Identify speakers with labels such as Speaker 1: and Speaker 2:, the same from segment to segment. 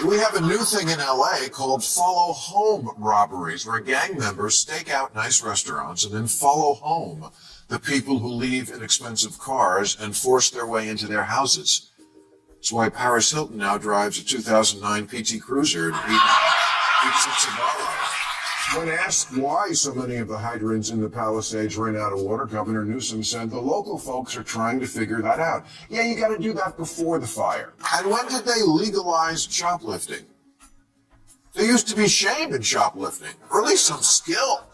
Speaker 1: We have a new thing in LA called follow home robberies, where gang members stake out nice restaurants and then follow home the people who leave in expensive cars and force their way into their houses. That's why Paris Hilton now drives a 2009 PT Cruiser to eat cigars. When asked why so many of the hydrants in the Palisades ran out of water, Governor Newsom said the local folks are trying to figure that out. Yeah, you got to do that before the fire. And when did they legalize shoplifting? There used to be shame in shoplifting, or at least some skill.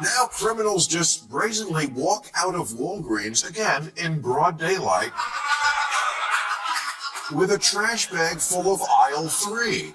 Speaker 1: Now criminals just brazenly walk out of Walgreens, again, in broad daylight, with a trash bag full of aisle 3.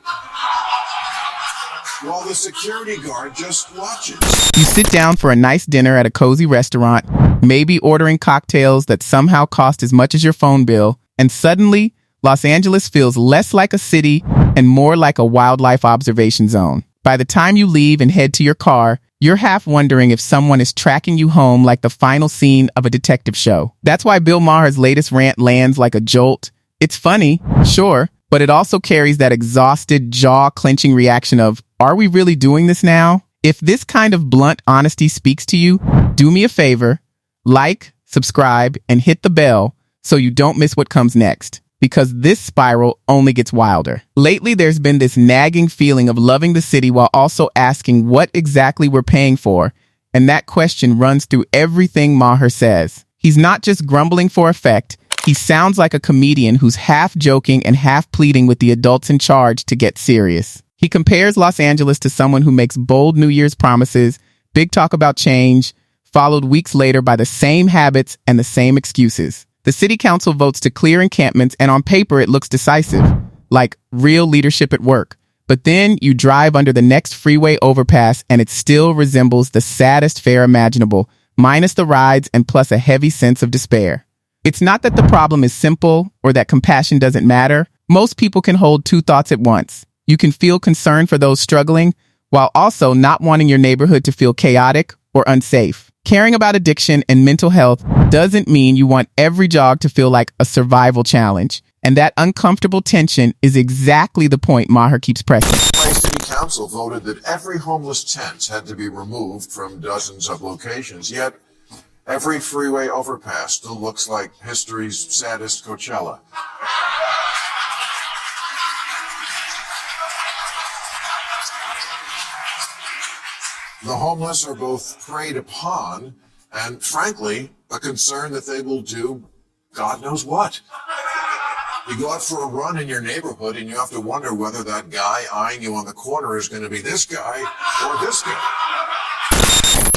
Speaker 1: While the security guard just watches.
Speaker 2: You sit down for a nice dinner at a cozy restaurant, maybe ordering cocktails that somehow cost as much as your phone bill, and suddenly, Los Angeles feels less like a city and more like a wildlife observation zone. By the time you leave and head to your car, you're half wondering if someone is tracking you home like the final scene of a detective show. That's why Bill Maher's latest rant lands like a jolt. It's funny, sure, but it also carries that exhausted, jaw-clenching reaction of, are we really doing this now? If this kind of blunt honesty speaks to you, do me a favor, like, subscribe, and hit the bell so you don't miss what comes next, because this spiral only gets wilder. Lately, there's been this nagging feeling of loving the city while also asking what exactly we're paying for, and that question runs through everything Maher says. He's not just grumbling for effect. He sounds like a comedian who's half joking and half pleading with the adults in charge to get serious. He compares Los Angeles to someone who makes bold New Year's promises, big talk about change, followed weeks later by the same habits and the same excuses. The city council votes to clear encampments, and on paper it looks decisive, like real leadership at work. But then you drive under the next freeway overpass and it still resembles the saddest fare imaginable, minus the rides and plus a heavy sense of despair. It's not that the problem is simple or that compassion doesn't matter. Most people can hold two thoughts at once. You can feel concern for those struggling while also not wanting your neighborhood to feel chaotic or unsafe. Caring about addiction and mental health doesn't mean you want every jog to feel like a survival challenge. And that uncomfortable tension is exactly the point Maher keeps pressing.
Speaker 1: The city council voted that every homeless tent had to be removed from dozens of locations, yet every freeway overpass still looks like history's saddest Coachella. The homeless are both preyed upon and, frankly, a concern that they will do God knows what. You go out for a run in your neighborhood and you have to wonder whether that guy eyeing you on the corner is going to be this guy or this guy.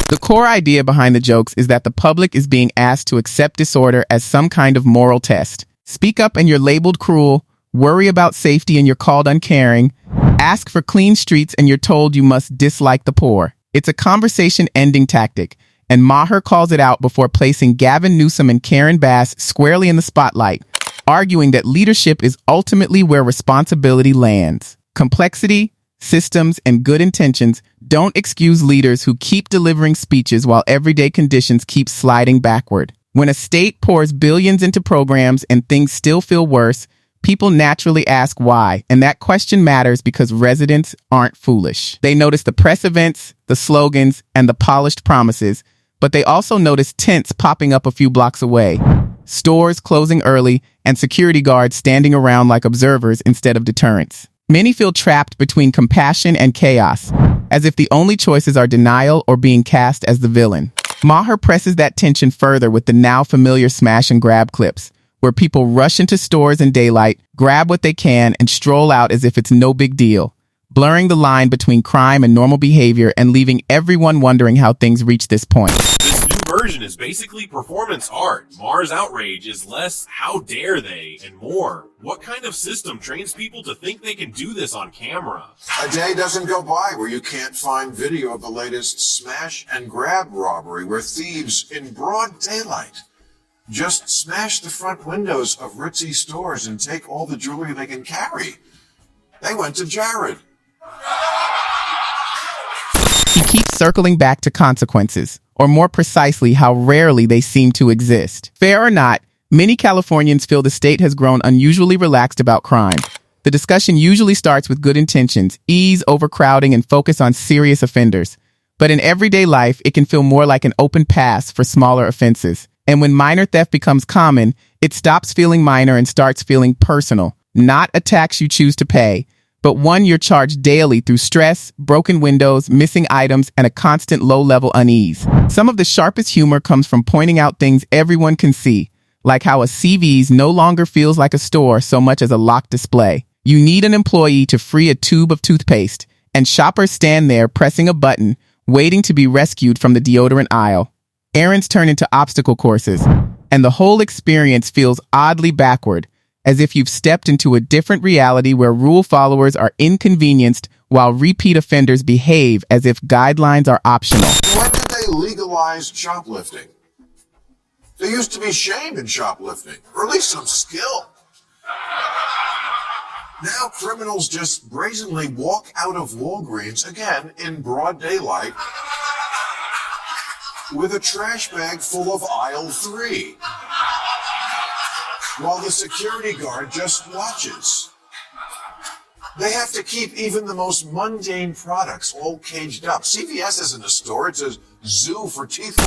Speaker 2: The core idea behind the jokes is that the public is being asked to accept disorder as some kind of moral test. Speak up and you're labeled cruel, worry about safety and you're called uncaring, ask for clean streets and you're told you must dislike the poor. It's a conversation-ending tactic, and Maher calls it out before placing Gavin Newsom and Karen Bass squarely in the spotlight, arguing that leadership is ultimately where responsibility lands. Complexity, systems, and good intentions don't excuse leaders who keep delivering speeches while everyday conditions keep sliding backward. When a state pours billions into programs and things still feel worse, people naturally ask why, and that question matters because residents aren't foolish. They notice the press events, the slogans, and the polished promises, but they also notice tents popping up a few blocks away, stores closing early, and security guards standing around like observers instead of deterrents. Many feel trapped between compassion and chaos, as if the only choices are denial or being cast as the villain. Maher presses that tension further with the now familiar smash and grab clips, where people rush into stores in daylight, grab what they can, and stroll out as if it's no big deal, blurring the line between crime and normal behavior and leaving everyone wondering how things reach this point.
Speaker 3: This new version is basically performance art. Maher's outrage is less how dare they and more what kind of system trains people to think they can do this on camera.
Speaker 1: A day doesn't go by where you can't find video of the latest smash and grab robbery where thieves in broad daylight just smash the front windows of ritzy stores and take all the jewelry they can carry. They went to Jared.
Speaker 2: He keeps circling back to consequences, or more precisely, how rarely they seem to exist. Fair or not, Many Californians feel the state has grown unusually relaxed about crime. The discussion usually starts with good intentions, ease overcrowding, and focus on serious offenders. But in everyday life, it can feel more like an open pass for smaller offenses. And when minor theft becomes common, it stops feeling minor and starts feeling personal. Not a tax you choose to pay, but one you're charged daily through stress, broken windows, missing items, and a constant low-level unease. Some of the sharpest humor comes from pointing out things everyone can see, like how a CVS no longer feels like a store so much as a locked display. You need an employee to free a tube of toothpaste, and shoppers stand there pressing a button, waiting to be rescued from the deodorant aisle. Errands turn into obstacle courses, and the whole experience feels oddly backward, as if you've stepped into a different reality where rule followers are inconvenienced while repeat offenders behave as if guidelines are optional.
Speaker 1: When did they legalize shoplifting? There used to be shame in shoplifting, or at least some skill. Now criminals just brazenly walk out of Walgreens, again in broad daylight, with a trash bag full of aisle 3. While the security guard just watches. They have to keep even the most mundane products all caged up. CVS isn't a store, it's a zoo for teeth.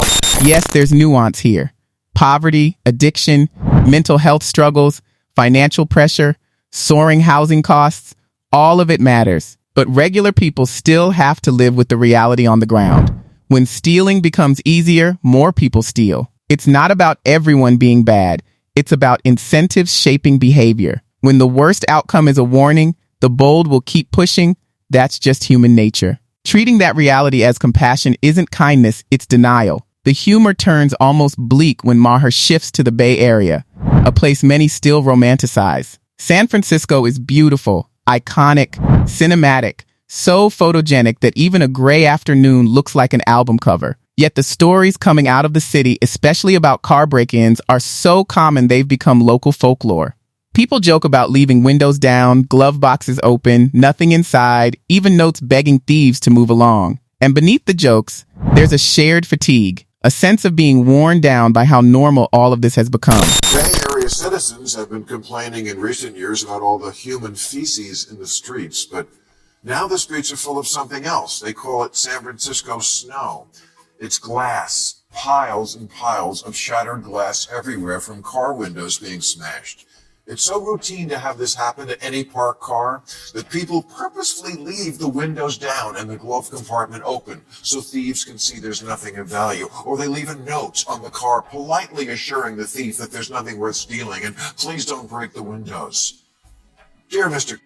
Speaker 2: Yes, there's nuance here. Poverty, addiction, mental health struggles, financial pressure, soaring housing costs, all of it matters. But regular people still have to live with the reality on the ground. When stealing becomes easier, more people steal. It's not about everyone being bad. It's about incentives shaping behavior. When the worst outcome is a warning, the bold will keep pushing. That's just human nature. Treating that reality as compassion isn't kindness, it's denial. The humor turns almost bleak when Maher shifts to the Bay Area, a place many still romanticize. San Francisco is beautiful, iconic, cinematic, so photogenic that even a gray afternoon looks like an album cover. Yet the stories coming out of the city, especially about car break-ins, are so common they've become local folklore. People joke about leaving windows down, glove boxes open, nothing inside, even notes begging thieves to move along. And beneath the jokes, there's a shared fatigue, a sense of being worn down by how normal all of this has become.
Speaker 1: Bay Area citizens have been complaining in recent years about all the human feces in the streets, but now the streets are full of something else. They call it San Francisco snow. It's glass, piles and piles of shattered glass everywhere from car windows being smashed. It's so routine to have this happen to any parked car that people purposefully leave the windows down and the glove compartment open so thieves can see there's nothing of value. Or they leave a note on the car politely assuring the thief that there's nothing worth stealing and please don't break the windows. Dear Mr.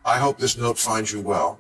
Speaker 1: I hope this note finds you well.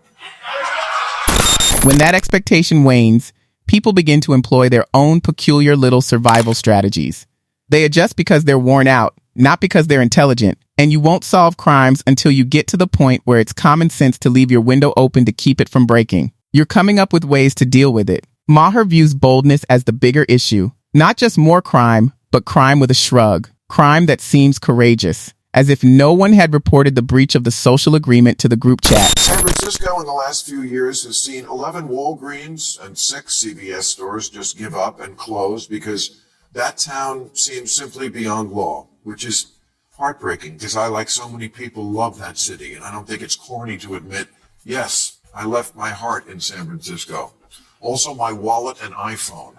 Speaker 2: When that expectation wanes, people begin to employ their own peculiar little survival strategies. They adjust because they're worn out, not because they're intelligent, and you won't solve crimes until you get to the point where it's common sense to leave your window open to keep it from breaking. You're coming up with ways to deal with it. Maher views boldness as the bigger issue, not just more crime, but crime with a shrug, crime that seems courageous, as if no one had reported the breach of the social agreement to the group chat.
Speaker 1: San Francisco in the last few years has seen 11 Walgreens and 6 CVS stores just give up and close because that town seems simply beyond law, which is heartbreaking because I, like so many people, love that city, and I don't think it's corny to admit, yes, I left my heart in San Francisco. Also my wallet and iPhone.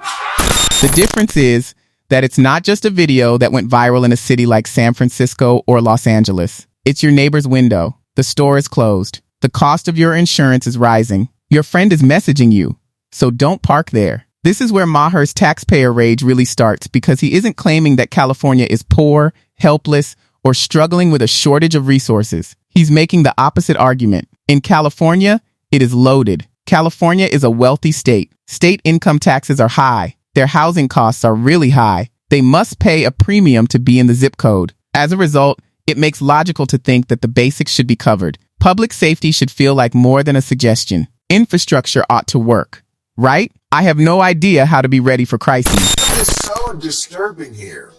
Speaker 2: The difference is that it's not just a video that went viral in a city like San Francisco or Los Angeles. It's your neighbor's window. The store is closed. The cost of your insurance is rising. Your friend is messaging you, so don't park there. This is where Maher's taxpayer rage really starts because he isn't claiming that California is poor, helpless, or struggling with a shortage of resources. He's making the opposite argument. In California, it is loaded. California is a wealthy state. State income taxes are high. Their housing costs are really high. They must pay a premium to be in the zip code. As a result, it makes logical to think that the basics should be covered. Public safety should feel like more than a suggestion. Infrastructure ought to work. Right? I have no idea how to be ready for crises.
Speaker 1: What is so disturbing here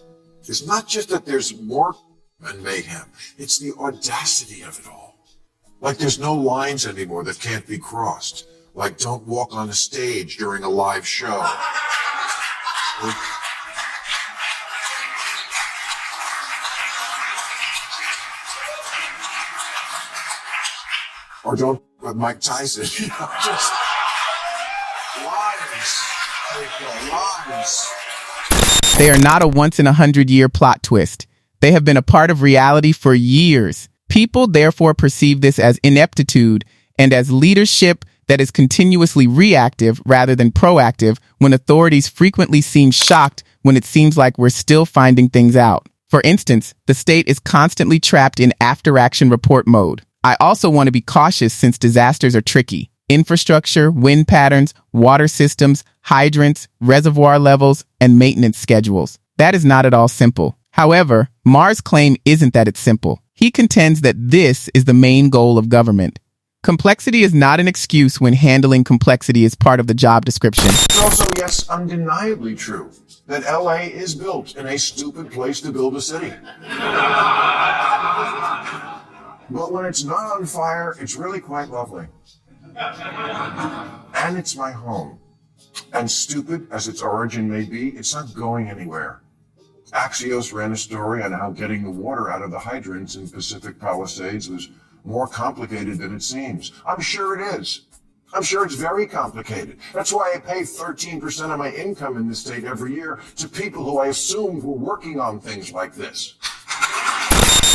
Speaker 1: is not just that there's more and mayhem, it's the audacity of it all. Like there's no lines anymore that can't be crossed. Like don't walk on a stage during a live show. Or don't with Mike Tyson. Just lies. Lies.
Speaker 2: They are not a once-in-a-100-year plot twist. They have been a part of reality for years. People therefore perceive this as ineptitude and as leadership that is continuously reactive rather than proactive when authorities frequently seem shocked when it seems like we're still finding things out. For instance, the state is constantly trapped in after-action report mode. I also want to be cautious since disasters are tricky. Infrastructure, wind patterns, water systems, hydrants, reservoir levels, and maintenance schedules. That is not at all simple. However, Maher's claim isn't that it's simple. He contends that this is the main goal of government. Complexity is not an excuse when handling complexity is part of the job description.
Speaker 1: It's also, yes, undeniably true that LA is built in a stupid place to build a city. But when it's not on fire, it's really quite lovely. And it's my home. And stupid as its origin may be, it's not going anywhere. Axios ran a story on how getting the water out of the hydrants in Pacific Palisades was more complicated than it seems. I'm sure it is. I'm sure it's very complicated. That's why I pay 13% of my income in this state every year to people who I assumed were working on things like this.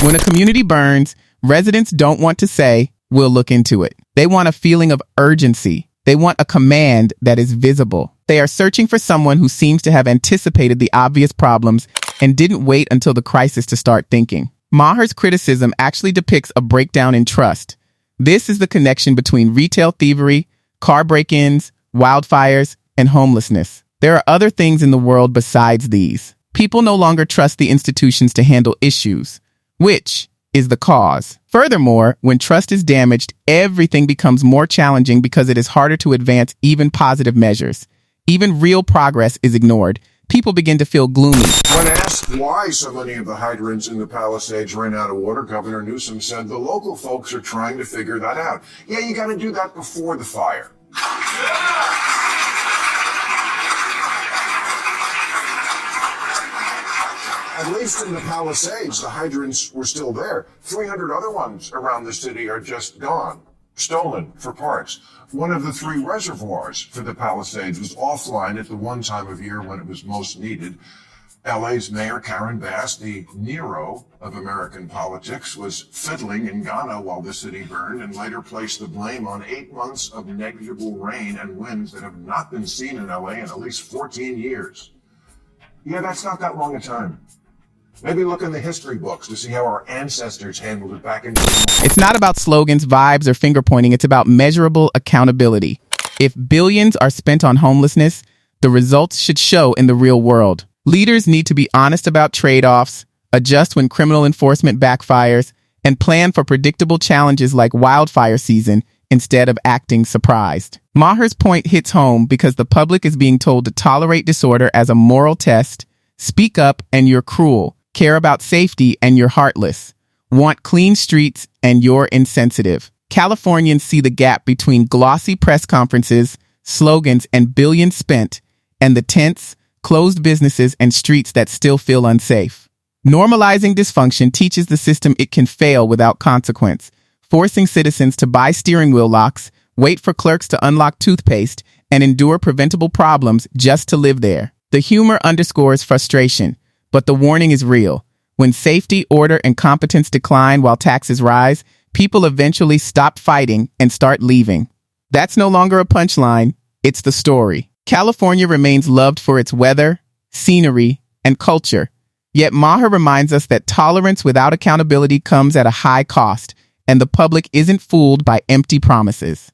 Speaker 2: When a community burns, residents don't want to say, "We'll look into it." They want a feeling of urgency. They want a command that is visible. They are searching for someone who seems to have anticipated the obvious problems and didn't wait until the crisis to start thinking. Maher's criticism actually depicts a breakdown in trust. This is the connection between retail thievery, car break-ins, wildfires, and homelessness. There are other things in the world besides these. People no longer trust the institutions to handle issues, which is the cause. Furthermore, when trust is damaged, everything becomes more challenging because it is harder to advance even positive measures. Even real progress is ignored. People begin to feel gloomy.
Speaker 1: When asked why so many of the hydrants in the Palisades ran out of water, Governor Newsom said the local folks are trying to figure that out. Yeah, you got to do that before the fire. At least in the Palisades, the hydrants were still there. 300 other ones around the city are just gone, stolen for parts. One of the 3 reservoirs for the Palisades was offline at the one time of year when it was most needed. LA's Mayor Karen Bass, the Nero of American politics, was fiddling in Ghana while the city burned and later placed the blame on 8 months of negligible rain and winds that have not been seen in LA in at least 14 years. Yeah, that's not that long a time. Maybe look in the history books to see how our ancestors handled it back in...
Speaker 2: It's not about slogans, vibes, or finger pointing. It's about measurable accountability. If billions are spent on homelessness, the results should show in the real world. Leaders need to be honest about trade-offs, adjust when criminal enforcement backfires, and plan for predictable challenges like wildfire season instead of acting surprised. Maher's point hits home because the public is being told to tolerate disorder as a moral test, speak up and you're cruel, care about safety and you're heartless, want clean streets and you're insensitive. Californians see the gap between glossy press conferences, slogans, and billions spent, and the tense, closed businesses and streets that still feel unsafe. Normalizing dysfunction teaches the system it can fail without consequence, forcing citizens to buy steering wheel locks, wait for clerks to unlock toothpaste, and endure preventable problems just to live there. The humor underscores frustration, but the warning is real. When safety, order, and competence decline while taxes rise, people eventually stop fighting and start leaving. That's no longer a punchline, it's the story. California remains loved for its weather, scenery, and culture. Yet Maher reminds us that tolerance without accountability comes at a high cost, and the public isn't fooled by empty promises.